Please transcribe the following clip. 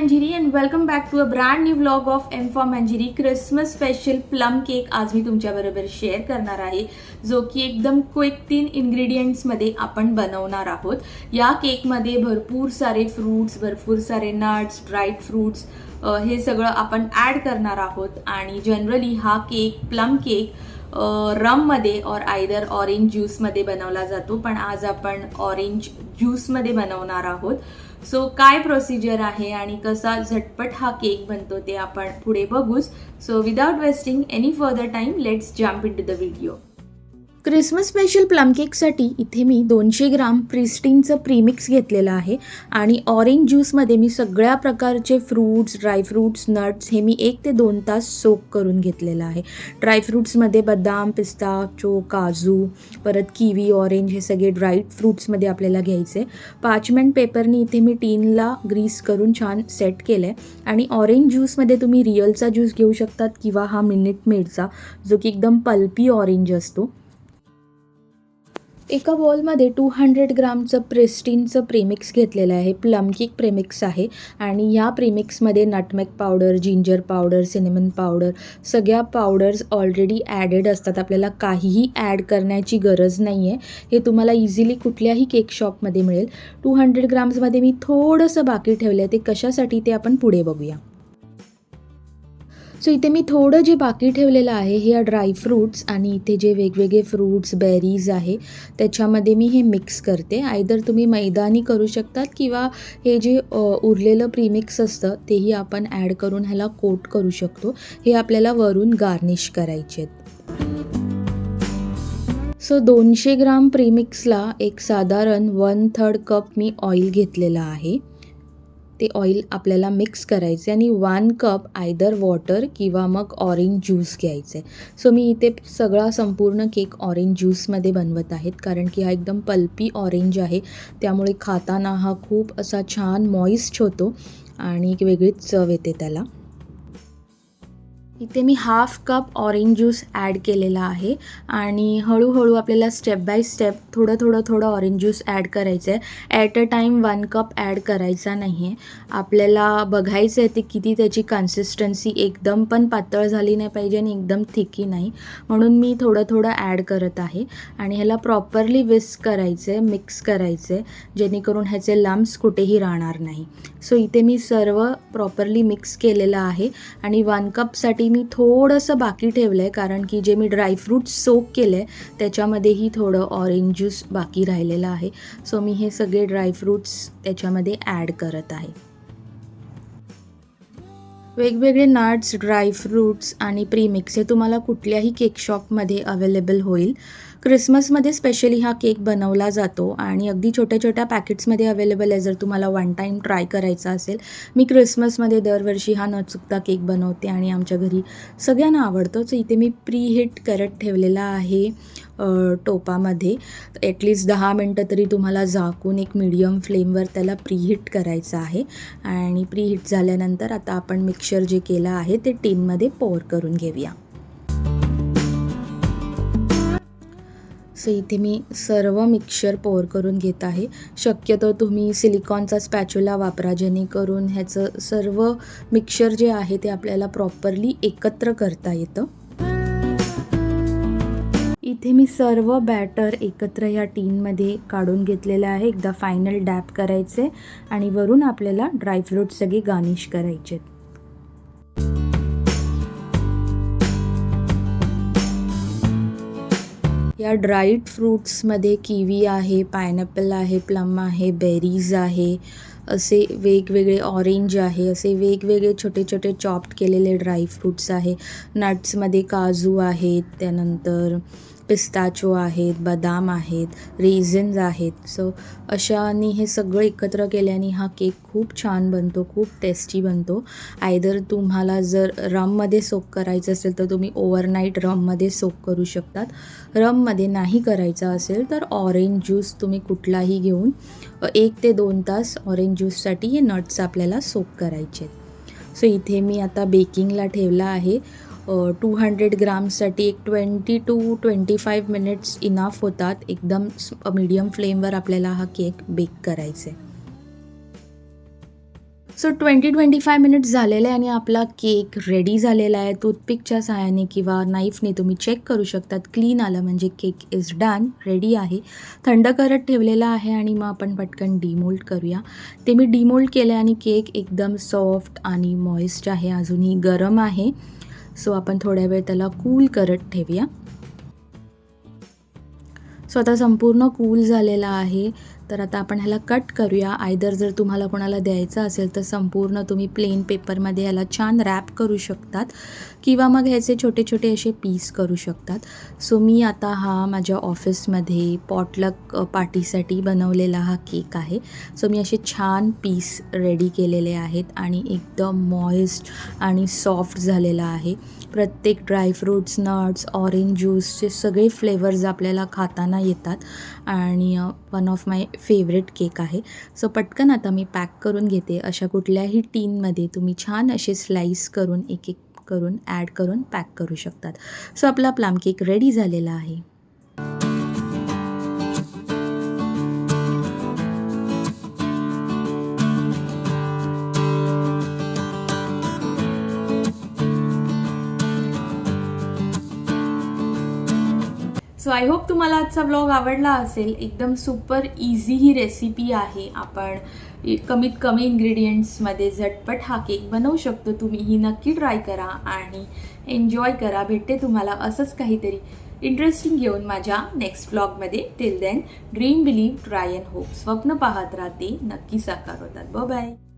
Manjiri and welcome back to a brand new vlog of M for Manjiri Christmas special plum cake. आज मी तुमच्याबरोबर share करणार आहे जो की एकदम क्विक 3 इंग्रेडिएंट्स मध्ये आपण बनवणार आहोत. या केक मध्ये भरपूर सारे फ्रूट्स, भरपूर सारे नट्स, ड्राईड फ्रूट्स हे सगळं आपण ऍड करणार आहोत आणि जनरली हा केक प्लम केक रम मध्ये और आयदर ऑरेंज ज्यूस मध्ये बनवला जातो, पण आज आपण ऑरेंज ज्यूस मध्ये बनवणार आहोत. सो काय प्रोसिजर आहे आणि कसा झटपट हा केक बनतो ते आपण पुढे बघूच. So without wasting any further time let's jump into the video. Christmas special plum केकसाठी इथे मी 200 ग्राम प्रिस्टीनचं प्रीमिक्स घेतलेलं आहे आणि ऑरेंज ज्यूसमध्ये मी सगळ्या प्रकारचे फ्रूट्स, ड्रायफ्रूट्स, नट्स हे मी 1 ते 2 तास सोक करून घेतलेलं आहे. ड्रायफ्रूट्समध्ये बदाम, पिस्ताचो, काजू, परत किवी, ऑरेंज हे सगळे ड्राईड फ्रूट्समध्ये आपल्याला घ्यायचे. पार्चमेंट पेपरनी इथे मी टीनला ग्रीस करून छान सेट केलं आहे. आणि ऑरेंज ज्यूसमध्ये तुम्ही रिअलचा ज्यूस घेऊ शकतात किंवा हा मिनिट मेडचा जो की एकदम पल्पी ऑरेंज असतो. एका बॉलमध्ये 200 ग्रामचं प्रेस्टीनचं प्रेमिक्स घेतलेलं आहे. प्लम केक प्रेमिक्स आहे आणि या प्रेमिक्समध्ये nutmeg powder, ginger powder, cinnamon powder सगळ्या पावडर्स ऑलरेडी ॲडेड असतात. आपल्याला काहीही ॲड करण्याची गरज नाही आहे. हे तुम्हाला इझिली कुठल्याही केक शॉपमध्ये मिळेल. 200 ग्राम्समध्ये मी थोडंसं बाकी ठेवलं आहे. ते कशासाठी ते आपण पुढे बघूया. सो इथे मी थोडं जे बाकी ठेवलेलं आहे हे ड्रायफ्रूट्स आणि इथे जे वेगवेगळे फ्रूट्स, बेरीज आहे त्याच्यामध्ये मी हे मिक्स करते. आयदर तुम्ही मैदानी करू शकतात किंवा हे जे उरलेलं प्रीमिक्स असतं तेही आपण ॲड करून ह्याला कोट करू शकतो. हे आपल्याला वरून गार्निश करायचे आहेत. सो 200 ग्राम प्रीमिक्सला एक साधारण 1/3 कप मी ऑइल घेतलेलं आहे. ते ऑइल आपल्याला मिक्स करायचे आणि 1 कप आयदर वॉटर किंवा मग ऑरेंज ज्यूस घ्यायचे. सो मी इथे सगळा संपूर्ण केक ऑरेंज ज्यूसमध्ये बनवत आहेत कारण की हा एकदम पल्पी ऑरेंज आहे. त्यामुळे खाताना हा खूप असा छान मॉइस्ट होतो आणि एक वेगळीच चव येते त्याला. इथे मी 1/2 कप ऑरेंज ज्यूस ॲड केलेला आहे आणि हळूहळू आपल्याला स्टेप बाय स्टेप थोडं ऑरेंज ज्यूस ॲड करायचं आहे. At a time 1 cup add करायचा नाही आहे. आपल्याला बघायचं आहे ते किती त्याची कन्सिस्टन्सी एकदम पण पातळ झाली नाही पाहिजे आणि एकदम थिकी नाही, म्हणून मी थोडं ॲड करत आहे. आणि ह्याला प्रॉपरली विस्क करायचं आहे, मिक्स करायचं आहे जेणेकरून ह्याचे लम्प्स कुठेही राहणार नाही. सो इथे मी सर्व प्रॉपरली मिक्स केलेलं आहे आणि 1 कपसाठी मी थोडंसं बाकी ठेवलं आहे कारण की जे मी ड्रायफ्रूट्स सोक केलं आहे त्याच्यामध्येही थोडं ऑरेंज ज्यूस बाकी राहिलेलं आहे. सो मी हे सगळे ड्रायफ्रूट्स त्याच्यामध्ये ॲड करत आहे. वेगवेगळे नट्स, ड्रायफ्रूट्स आणि प्रीमिक्स हे तुम्हाला कुठल्याही केक शॉपमध्ये अवेलेबल होईल. क्रिसमसमध्ये स्पेशली हा केक बनवला जातो आणि अगदी छोट्या पॅकेट्समध्ये अवेलेबल आहे जर तुम्हाला 1 टाईम ट्राय करायचा असेल. मी क्रिसमसमध्ये दरवर्षी हा न चुकता केक बनवते आणि आमच्या घरी सगळ्यांना आवडतो. सो इथे मी प्रीहीट करत ठेवलेला आहे टोपामध्ये. ॲटलिस्ट 10 मिनटं तरी तुम्हाला झाकून एक मीडियम फ्लेमवर त्याला प्रीहीट करायचं आहे. आणि प्रीहीट झाल्यानंतर आता आपण मिक्सचर जे केलं आहे ते टिनमध्ये पोर करून घेऊया. सो इथे मी सर्व मिक्सचर पोर करून घेत आहे. शक्यतो तुम्ही सिलिकॉनचा स्पॅच्युला वापरा जेणेकरून ह्याचं सर्व मिक्सचर जे आहे ते आपल्याला प्रॉपरली एकत्र करता येतं. इथे मी सर्व बॅटर एकत्र या टीनमध्ये काढून घेतलेलं आहे. एकदा फायनल डॅप करायचे आणि वरून आपल्याला ड्रायफ्रूट सगळे गार्निश करायचे. या ड्राईड फ्रूट्समध्ये किवी आहे, पायनॅपल आहे, प्लम आहे, बेरीज आहे, असे वेगवेगळे ऑरेंज आहे, असे वेगवेगळे छोटे चॉप्ड केलेले ड्रायफ्रूट्स आहे. नट्समध्ये काजू आहेत, त्यानंतर पिस्ताचो आहेत, बदाम आहेत, रेझिन्स आहेत. सो अशाने हे सगळं एकत्र केल्याने हा केक खूप छान बनतो, खूप टेस्टी बनतो. आयदर तुम्हाला जर रममध्ये सोक करायचं असेल तर तुम्ही ओव्हरनाईट रममध्ये सोक करू शकतात. रममध्ये नाही करायचा असेल तर ऑरेंज ज्यूस तुम्ही कुठलाही घेऊन 1 ते 2 तास ऑरेंज ज्यूससाठी हे नट्स आपल्याला सोक करायचे. सो इथे मी आता बेकिंगला ठेवला आहे. 200 ग्रामसाठी एक 20 to 25 मिनिट्स इनफ होतात. एकदम मीडियम फ्लेमवर आपल्याला हा केक बेक करायचा आहे. सो 20-25 मिनिट्स झालेले आहे आणि आपला केक रेडी झालेला आहे. टूथपिकच्या सहाय्याने किंवा नाईफने तुम्ही चेक करू शकतात. क्लीन आलं म्हणजे केक इज डन, रेडी आहे. थंड करत ठेवलेला आहे आणि मग आपण पटकन डिमोल्ड करूया. ते मी डिमोल्ड केलं आणि केक एकदम सॉफ्ट आणि मॉइस्ट आहे, अजूनही गरम आहे. सो आपण थोड्या वेळ त्याला कूल करत ठेवूया. सो आता संपूर्ण कूल झालेला आहे. तर आता आपण ह्याला कट करूया. आयदर जर तुम्हाला कोणाला द्यायचं असेल तर संपूर्ण तुम्ही प्लेन पेपरमध्ये ह्याला छान रॅप करू शकतात किंवा मग ह्याचे छोटे छोटे असे पीस करू शकतात. सो मी आता हा माझ्या ऑफिसमध्ये पॉटलक पार्टीसाठी बनवलेला हा केक आहे. सो मी असे छान पीस रेडी केलेले आहेत आणि एकदम मॉइस्ट आणि सॉफ्ट झालेला आहे. प्रत्येक ड्रायफ्रूट्स, नट्स, ऑरेंज ज्यूसचे सगळे फ्लेवर्स आपल्याला खाताना येतात आणि one of my favourite cake आहे. सो पटकन आता मी पॅक करून घेते. अशा कुठल्याही टीनमध्ये तुम्ही छान असे स्लाईस करून एक एक करून ॲड करून पॅक करू शकतात. सो आपला प्लम केक रेडी झालेला आहे. सो आय होप तुम्हाला आजचा व्लॉग आवडला असेल. एकदम सुपर इझी ही रेसिपी आहे. आपण कमीत कमी इन्ग्रेडियंट्समध्ये झटपट हा केक बनवू शकतो. तुम्ही ही नक्की ट्राय करा आणि एन्जॉय करा. भेटते तुम्हाला असंच काहीतरी इंटरेस्टिंग घेऊन माझ्या नेक्स्ट व्लॉगमध्ये. Till then dream, believe, try and hope. स्वप्न पाहत राहते, नक्की साकार होतात. Bye bye.